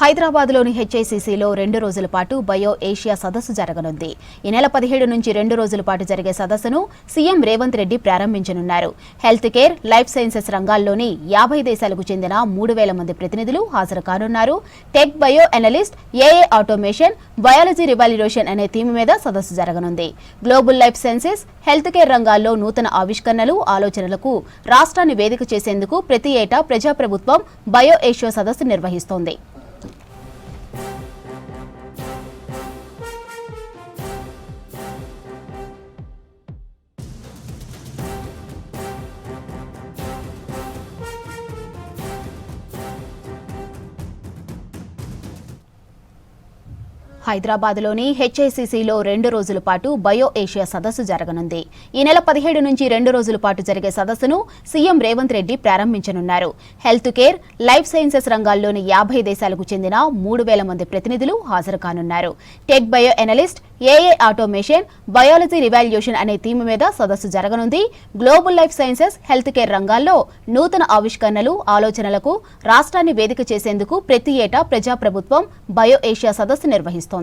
హైదరాబాద్లోని హెచ్ఐసిసిలో 2 రోజుల పాటు బయో ఏషియా సదస్సు జరగనుంది. ఈ నెల 17 నుంచి 2 రోజుల పాటు జరిగే సదస్సును సీఎం రేవంత్ రెడ్డి ప్రారంభించనున్నారు. హెల్త్ కేర్, లైఫ్ సైన్సెస్ రంగాల్లోని 50 దేశాలకు చెందిన 3000 మంది ప్రతినిధులు హాజరు కానున్నారు. Tech, bio analyst, AI automation, biology revolution అనే థీమ్ మీద సదస్సు జరగనుంది. Global life sciences, health care రంగాల్లో నూతన ఆవిష్కరణలు, ఆలోచనలకు రాష్ట్రాన్ని వేదిక చేసేందుకు ప్రతి ఏటా ప్రజాప్రభుత్వం బయో ఏషియా సదస్సు నిర్వహిస్తోంది. హైదరాబాద్లోని హెచ్ఐసిసిలో 2 రోజుల పాటు బయో ఏషియా సదస్సు జరగనుంది. ఈ నెల 17 నుంచి 2 రోజుల పాటు జరిగే సదస్సును సీఎం రేవంత్ రెడ్డి ప్రారంభించనున్నారు. హెల్త్ కేర్, లైఫ్ సైన్సెస్ రంగాల్లోని 50 దేశాలకు చెందిన 3000 మంది ప్రతినిధులు హాజరు కానున్నారు. Tech, bio analyst, AI automation, biology revolution అనే థీమ్ మీద సదస్సు జరగనుంది. Global life sciences, health care రంగాల్లో నూతన ఆవిష్కరణలు, ఆలోచనలకు రాష్ట్రాన్ని వేదిక చేసేందుకు ప్రతి ఏటా ప్రజాప్రభుత్వం బయో ఏషియా సదస్సు నిర్వహిస్తోంది.